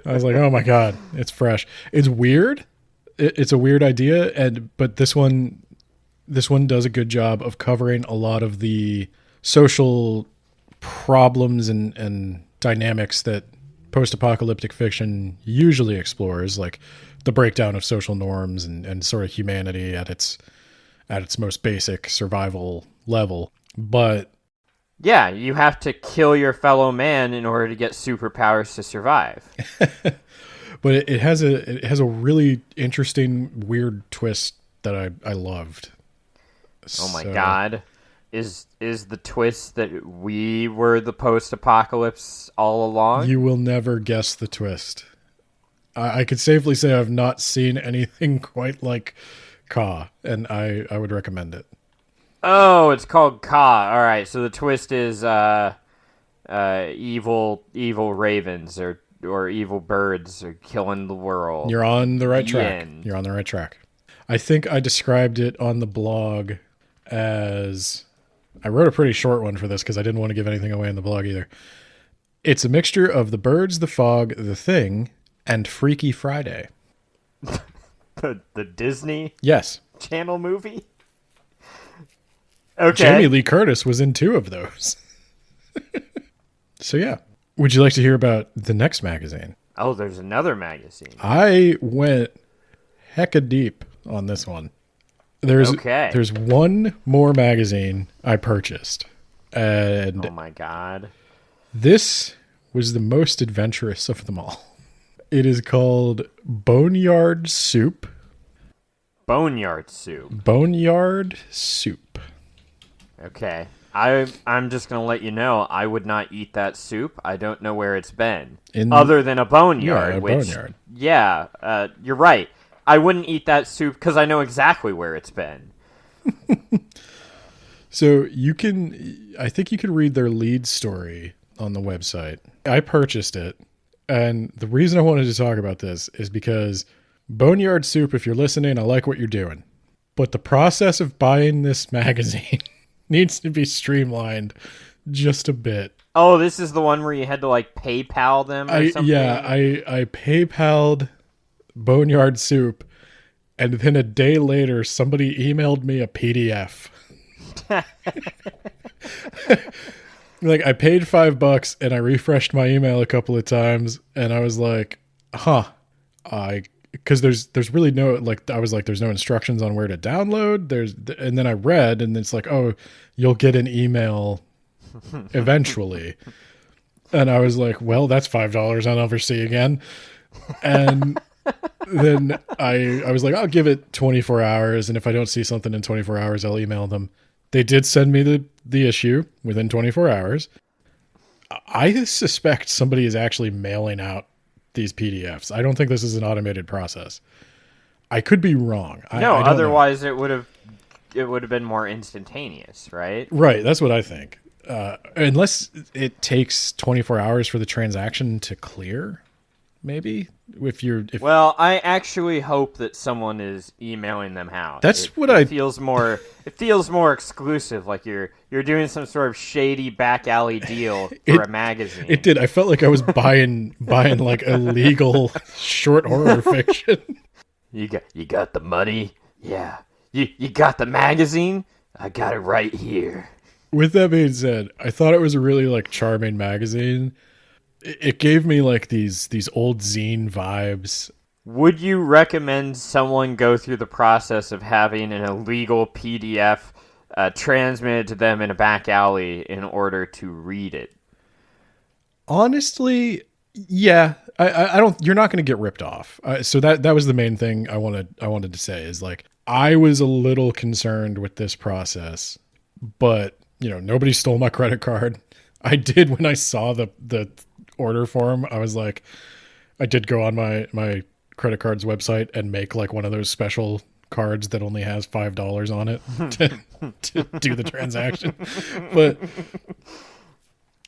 I was like, oh my god, it's fresh. It's weird. It's a weird idea, but this one does a good job of covering a lot of the social problems and dynamics that post-apocalyptic fiction usually explores, like the breakdown of social norms and sort of humanity at its most basic survival level. But Yeah, you have to kill your fellow man in order to get superpowers to survive. but it has a really interesting, weird twist that I loved. Oh my god. Is the twist that we were the post-apocalypse all along? You will never guess the twist. I could safely say I've not seen anything quite like Ka, and I would recommend it. Oh, it's called Ka. All right, so the twist is evil ravens or evil birds are killing the world. You're on the right track. Yin. You're on the right track. I think I described it on the blog as... I wrote a pretty short one for this because I didn't want to give anything away in the blog either. It's a mixture of The Birds, The Fog, The Thing, and Freaky Friday. The Disney Yes. Channel movie? Okay. Jamie Lee Curtis was in 2 of those. So yeah. Would you like to hear about the next magazine? Oh, there's another magazine. I went hecka deep on this one. There's one more magazine I purchased. And oh my god. This was the most adventurous of them all. It is called Boneyard Soup. Boneyard Soup. Boneyard Soup. Okay. I'm just going to let you know, I would not eat that soup. I don't know where it's been. Other than a boneyard. Yeah, boneyard. Yeah, you're right. I wouldn't eat that soup because I know exactly where it's been. So I think you can read their lead story on the website. I purchased it. And the reason I wanted to talk about this is because Boneyard Soup, if you're listening, I like what you're doing. But the process of buying this magazine needs to be streamlined just a bit. Oh, this is the one where you had to like PayPal them or something? Yeah, I PayPal'd Boneyard Soup, and then a day later somebody emailed me a PDF. Like, I paid $5 and I refreshed my email a couple of times and I was like, because there's really no, like, I was like, there's no instructions on where to download. And then I read and it's like, oh, you'll get an email eventually. And I was like, well, that's $5 I'll never see again. And then I was like, I'll give it 24 hours. And if I don't see something in 24 hours, I'll email them. They did send me the issue within 24 hours. I suspect somebody is actually mailing out these PDFs. I don't think this is an automated process. I could be wrong. No, I don't otherwise know. it would have been more instantaneous, right? Right, that's what I think. Unless it takes 24 hours for the transaction to clear, maybe. Well, I actually hope that someone is emailing them out. That's it feels more. It feels more exclusive, like you're doing some sort of shady back alley deal for a magazine. It did. I felt like I was buying like illegal short horror fiction. You got the money? Yeah. You got the magazine? I got it right here. With that being said, I thought it was a really like charming magazine. It gave me like these old zine vibes. Would you recommend someone go through the process of having an illegal PDF transmitted to them in a back alley in order to read it? Honestly, yeah. I don't. You're not going to get ripped off. So that was the main thing I wanted to say is like I was a little concerned with this process, but nobody stole my credit card. I did when I saw the order form. I was like, I did go on my credit card's website and make like one of those special cards that only has $5 on it to do the transaction. But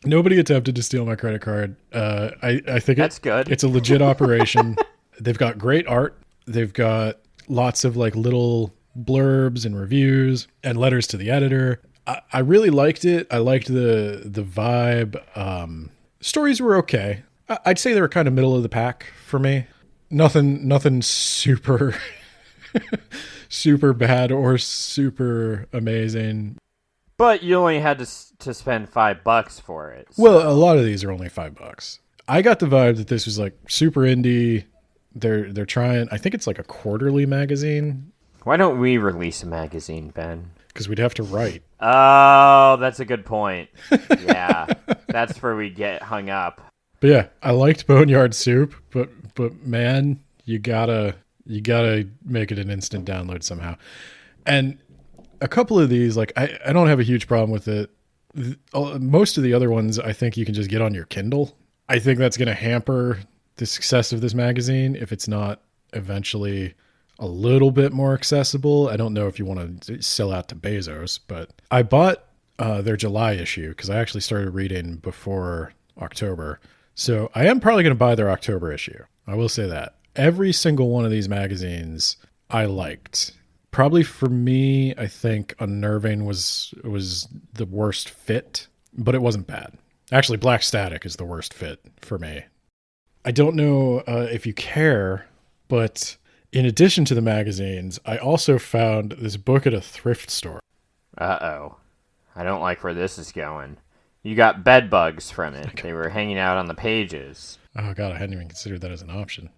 nobody attempted to steal my credit card. I think that's good. It's a legit operation. They've got great art. They've got lots of like little blurbs and reviews and letters to the editor. I really liked it. I liked the vibe. Stories were okay. I'd say they were kind of middle of the pack for me. Nothing super super bad or super amazing. But you only had to spend $5 for it. So. Well, a lot of these are only $5. I got the vibe that this was like super indie. They're trying. I think it's like a quarterly magazine. Why don't we release a magazine, Ben? Because we'd have to write. Oh, that's a good point. Yeah, that's where we get hung up. But yeah, I liked Boneyard Soup, but man, you gotta make it an instant download somehow. And a couple of these, like I don't have a huge problem with it. Most of the other ones, I think you can just get on your Kindle. I think that's going to hamper the success of this magazine if it's not eventually a little bit more accessible. I don't know if you want to sell out to Bezos, but I bought their July issue because I actually started reading before October. So I am probably going to buy their October issue. I will say that. Every single one of these magazines I liked. Probably for me, I think Unnerving was the worst fit, but it wasn't bad. Actually, Black Static is the worst fit for me. I don't know if you care, but in addition to the magazines, I also found this book at a thrift store. Uh-oh. I don't like where this is going. You got bed bugs from it. They were hanging out on the pages. Oh, God, I hadn't even considered that as an option.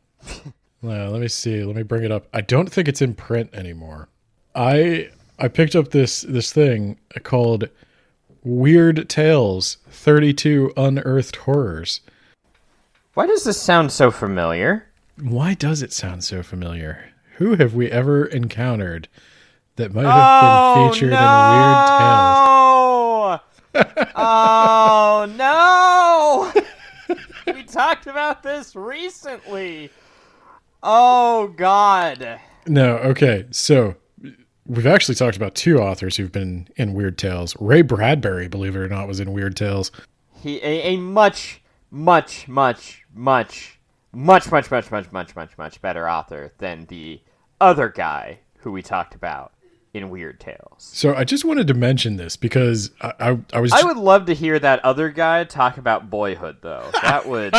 Let me see. Let me bring it up. I don't think it's in print anymore. I picked up this thing called Weird Tales, 32 Unearthed Horrors. Why does this sound so familiar? Why does it sound so familiar? Who have we ever encountered that might have been featured in Weird Tales? Oh, no! We talked about this recently. Oh, God. No, okay. So we've actually talked about two authors who've been in Weird Tales. Ray Bradbury, believe it or not, was in Weird Tales. He a much better author than the other guy who we talked about in Weird Tales. So I just wanted to mention this because I would love to hear that other guy talk about Boyhood, though. That would...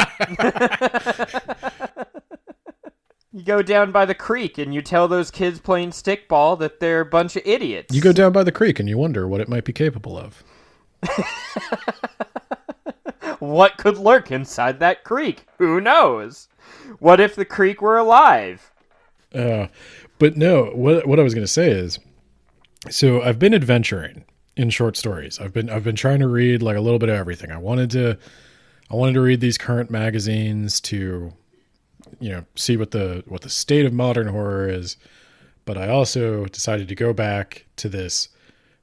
You go down by the creek and you tell those kids playing stickball that they're a bunch of idiots. You go down by the creek and you wonder what it might be capable of. What could lurk inside that creek? Who knows? What if the creek were alive? But no, what I was going to say is, so I've been adventuring in short stories. I've been trying to read like a little bit of everything. I wanted to read these current magazines to, see what the state of modern horror is. But I also decided to go back to this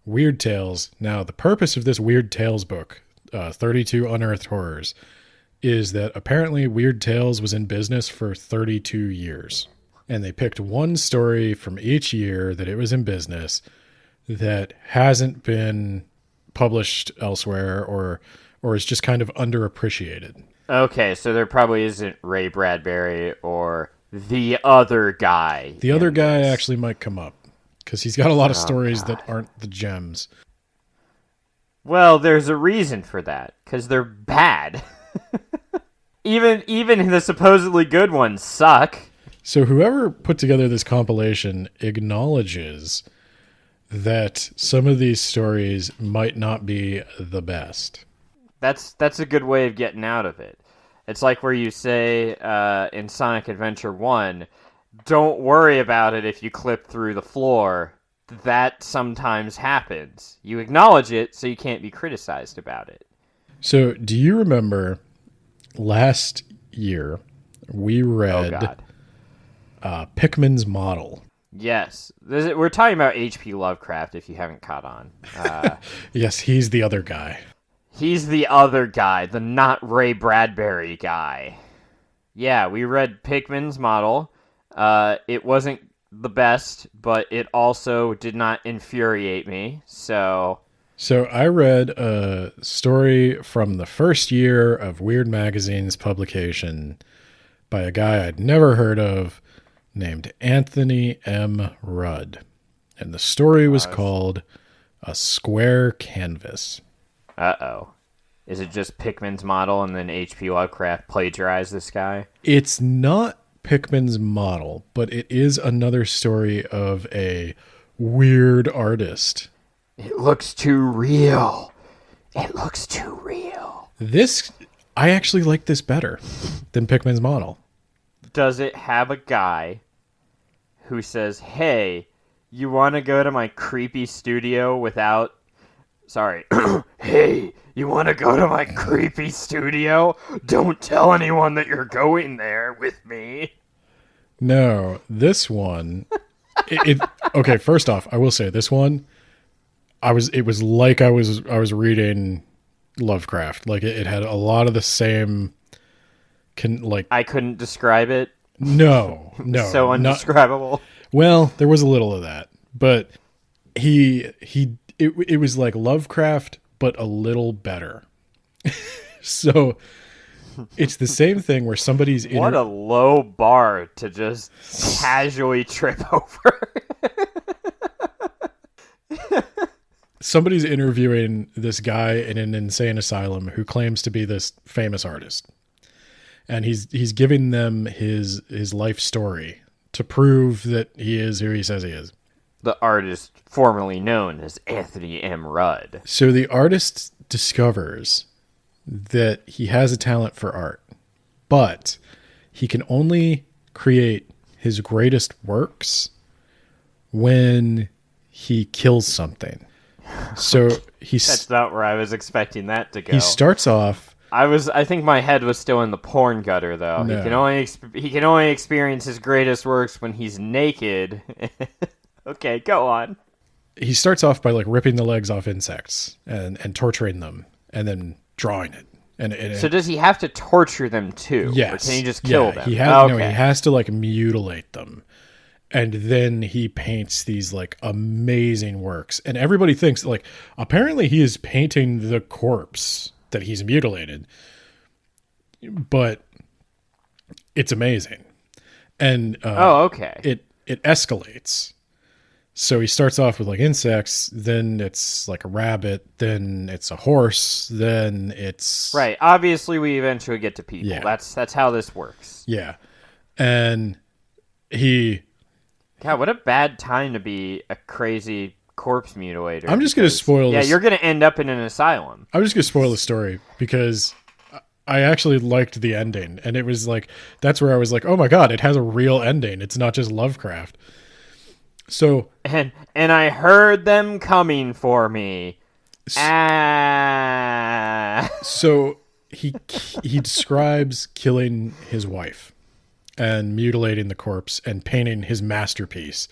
Weird Tales. Now, the purpose of this Weird Tales book, 32 Unearthed Horrors, is that apparently Weird Tales was in business for 32 years. And they picked one story from each year that it was in business that hasn't been published elsewhere or is just kind of underappreciated. Okay, so there probably isn't Ray Bradbury or the other guy. The other guy actually might come up because he's got a lot of stories that aren't the gems. Well, there's a reason for that, because they're bad. Even the supposedly good ones suck. So whoever put together this compilation acknowledges that some of these stories might not be the best. That's a good way of getting out of it. It's like where you say in Sonic Adventure 1, don't worry about it if you clip through the floor. That sometimes happens. You acknowledge it so you can't be criticized about it. So do you remember last year we read Pickman's Model? Yes. We're talking about H.P. Lovecraft if you haven't caught on. Yes, he's the other guy. He's the other guy, the not Ray Bradbury guy. Yeah, we read Pickman's Model. It wasn't the best, but it also did not infuriate me, So I read a story from the first year of Weird Magazine's publication by a guy I'd never heard of named Anthony M. Rudd. And the story was called A Square Canvas. Uh-oh. Is it just Pickman's Model and then H.P. Lovecraft plagiarized this guy? It's not Pickman's Model, but it is another story of a weird artist. It looks too real. It looks too real. I actually like this better than Pickman's Model. Does it have a guy who says, hey, you want to go to my creepy studio without... Sorry. Hey, you want to go to my creepy studio? Don't tell anyone that you're going there with me. No, this one... Okay, first off, I will say this one it was like I was reading Lovecraft. Like it had a lot of the same I couldn't describe it. No, So undescribable. Well, there was a little of that, but it was like Lovecraft, but a little better. So it's the same thing where somebody's what a low bar to just casually trip over. Somebody's interviewing this guy in an insane asylum who claims to be this famous artist. And he's giving them his life story to prove that he is who he says he is. The artist formerly known as Anthony M. Rudd. So the artist discovers that he has a talent for art, but he can only create his greatest works when he kills something. So That's not where I was expecting that to go. He starts off. I think my head was still in the porn gutter, though. No. He can only experience his greatest works when he's naked. Okay, go on. He starts off by like ripping the legs off insects and torturing them and then drawing it. So does he have to torture them too? Yes. Or can he just kill them? He has to like mutilate them. And then he paints these like amazing works. And everybody thinks like apparently he is painting the corpse that he's mutilated. But it's amazing. And okay. It escalates. So he starts off with like insects, then it's like a rabbit, then it's a horse, then it's right. Obviously, we eventually get to people. Yeah. That's how this works. Yeah, and God, what a bad time to be a crazy corpse mutilator. I'm just gonna spoil. Yeah, you're gonna end up in an asylum. I'm just gonna spoil the story because I actually liked the ending, and it was like that's where I was like, oh my god, it has a real ending. It's not just Lovecraft. So and I heard them coming for me. So he describes killing his wife and mutilating the corpse and painting his masterpiece.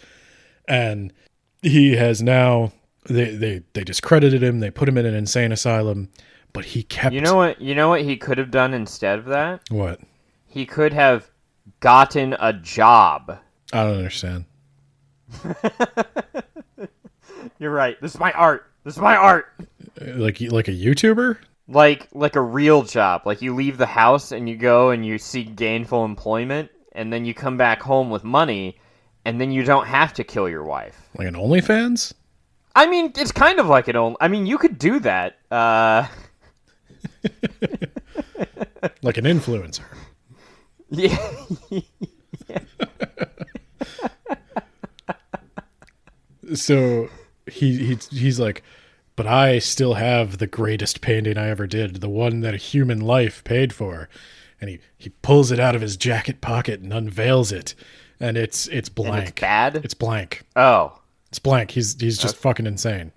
And he has now they discredited him, they put him in an insane asylum, but he kept You know what he could have done instead of that? What? He could have gotten a job. I don't understand. You're right. This is my art. Like a YouTuber? Like a real job. Like you leave the house and you go and you seek gainful employment, and then you come back home with money, and then you don't have to kill your wife. Like an OnlyFans? I mean, it's kind of like you could do that. Like an influencer. Yeah. Yeah. So he's like, but I still have the greatest painting I ever did, the one that a human life paid for. And he pulls it out of his jacket pocket and unveils it. And it's blank. And it's bad? It's blank. Oh. It's blank. He's just fucking insane.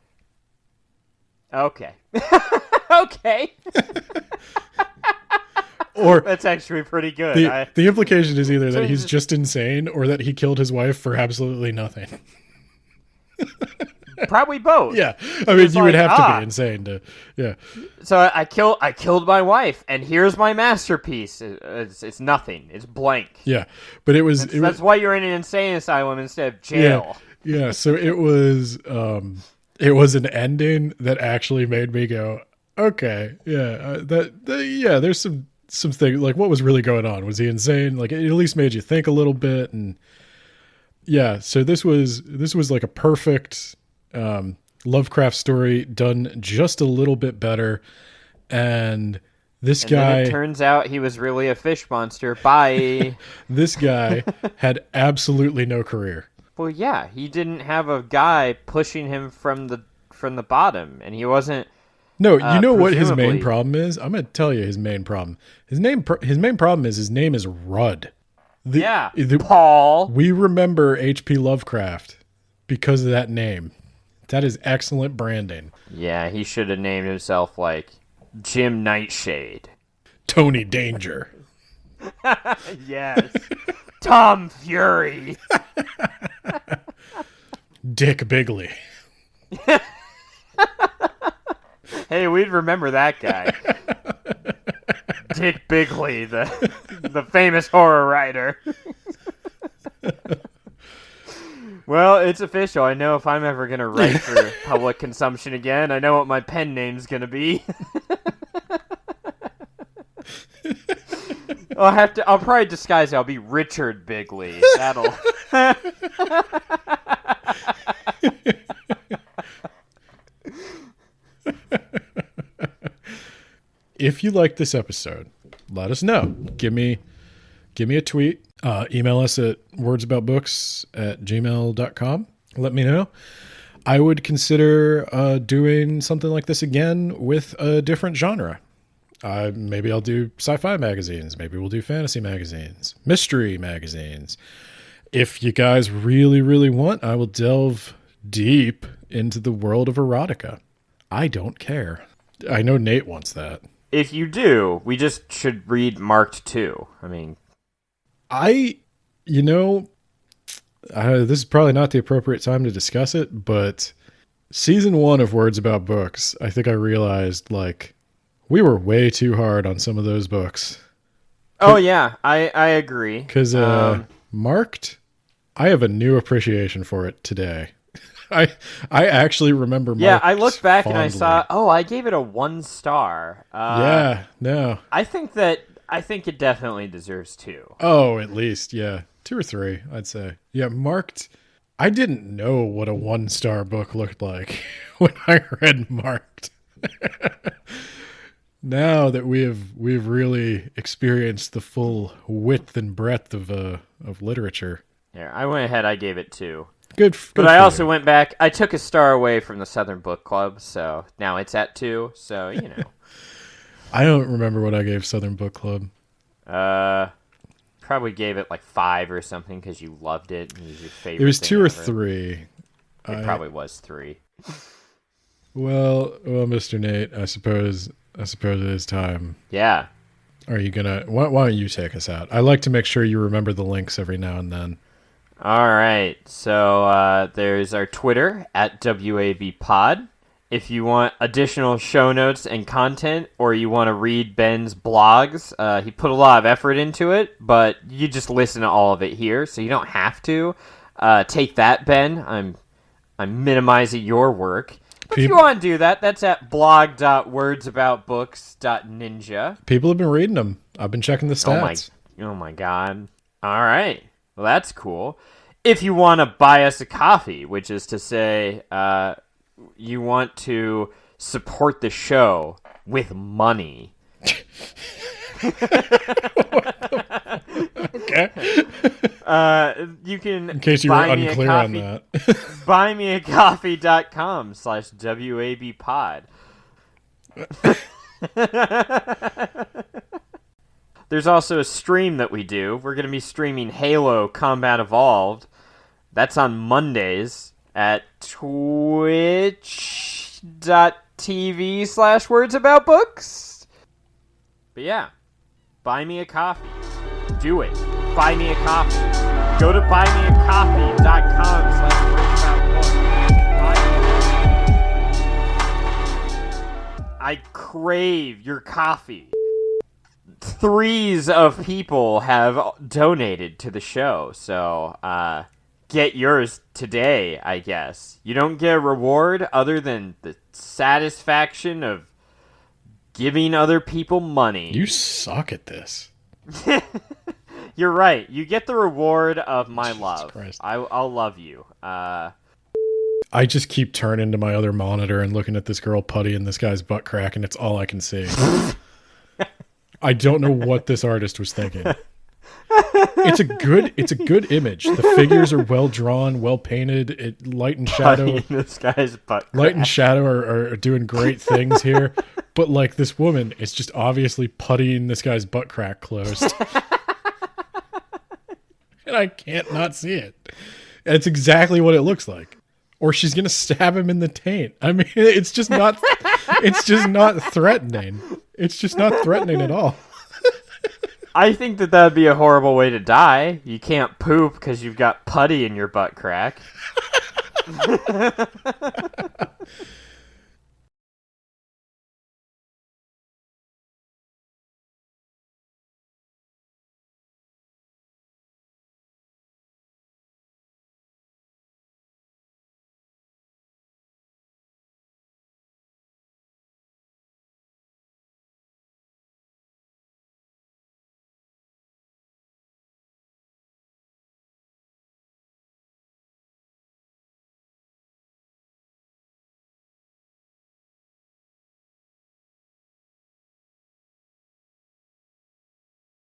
Okay. Okay. Or that's actually pretty good. The implication is either that he's just insane or that he killed his wife for absolutely nothing. Probably both. Yeah, I mean, you would have to be insane to, yeah. So I killed my wife, and here's my masterpiece. It's nothing. It's blank. Yeah, but that's why you're in an insane asylum instead of jail. Yeah. So it was an ending that actually made me go, okay, yeah, there's some things like what was really going on. Was he insane? Like it at least made you think a little bit, and yeah. So this was like a perfect Lovecraft story done just a little bit better, and this guy. Then it turns out he was really a fish monster. Bye. This guy had absolutely no career. Well, yeah, he didn't have a guy pushing him from the bottom, and he wasn't. No, you know what his main problem is? I'm going to tell you his main problem. His main problem is his name is Rudd. Paul. We remember H.P. Lovecraft because of that name. That is excellent branding. Yeah, he should have named himself like Jim Nightshade. Tony Danger. Yes. Tom Fury. Dick Bigley. Hey, we'd remember that guy. Dick Bigley, the famous horror writer. Well, it's official. I know if I'm ever going to write for public consumption again, I know what my pen name's going to be. I'll probably disguise it. I'll be Richard Bigley. That'll... If you like this episode, let us know. Give me a tweet. Email us at wordsaboutbooks@gmail.com. Let me know. I would consider doing something like this again with a different genre. Maybe I'll do sci-fi magazines. Maybe we'll do fantasy magazines, mystery magazines. If you guys really, really want, I will delve deep into the world of erotica. I don't care. I know Nate wants that. If you do, we just should read Marked 2. I mean... this is probably not the appropriate time to discuss it, but season 1 of Words About Books, I think I realized, we were way too hard on some of those books. Oh, yeah, I agree. Because Marked, I have a new appreciation for it today. I actually remember Marked. Yeah, I looked back fondly. and I saw, I gave it a 1 star. Yeah, no. I think it definitely deserves 2. Oh, at least, yeah. 2 or 3, I'd say. Yeah, Marked. I didn't know what a 1-star book looked like when I read Marked. Now that we've really experienced the full width and breadth of literature. Yeah, I went ahead. I gave it 2. Good but I also went back. I took a star away from the Southern Book Club, so now it's at 2. So I don't remember what I gave Southern Book Club. Probably gave it 5 or something because you loved it and it was your favorite. It was thing 2 or ever. 3. It probably was 3. Well, Mr. Nate, I suppose it is time. Yeah. Are you gonna? Why don't you take us out? I like to make sure you remember the links every now and then. All right. So there's our Twitter at WABpod. If you want additional show notes and content, or you want to read Ben's blogs, he put a lot of effort into it, but you just listen to all of it here, so you don't have to. Take that, Ben. I'm minimizing your work. If you want to do that, that's at blog.wordsaboutbooks.ninja. People have been reading them. I've been checking the stats. Oh my God. All right. Well, that's cool. If you want to buy us a coffee, which is to say, you want to support the show with money. Okay. You can, in case you were unclear on that, buymeacoffee.com/WABpod. There's also a stream that we do. We're going to be streaming Halo Combat Evolved. That's on Mondays at twitch.tv/wordsaboutbooks. But yeah, buy me a coffee. Do it. Buy me a coffee. Go to buymeacoffee.com/wordsaboutbooks. I crave your coffee. 3s of people have donated to the show, so get yours today, I guess. You don't get a reward other than the satisfaction of giving other people money. You suck at this. You're right. You get the reward of my Jesus love. Christ. I'll love you. I just keep turning to my other monitor and looking at this girl putty and this guy's butt crack, and it's all I can see. I don't know what this artist was thinking. It's a good image. The figures are well drawn, well painted. Light and shadow. This guy's butt crack. Light and shadow are doing great things here. But this woman is just obviously puttying this guy's butt crack closed. And I can't not see it. It's exactly what it looks like. Or she's gonna stab him in the taint. I mean, it's just not threatening. It's just not threatening at all. I think that would be a horrible way to die. You can't poop because you've got putty in your butt crack.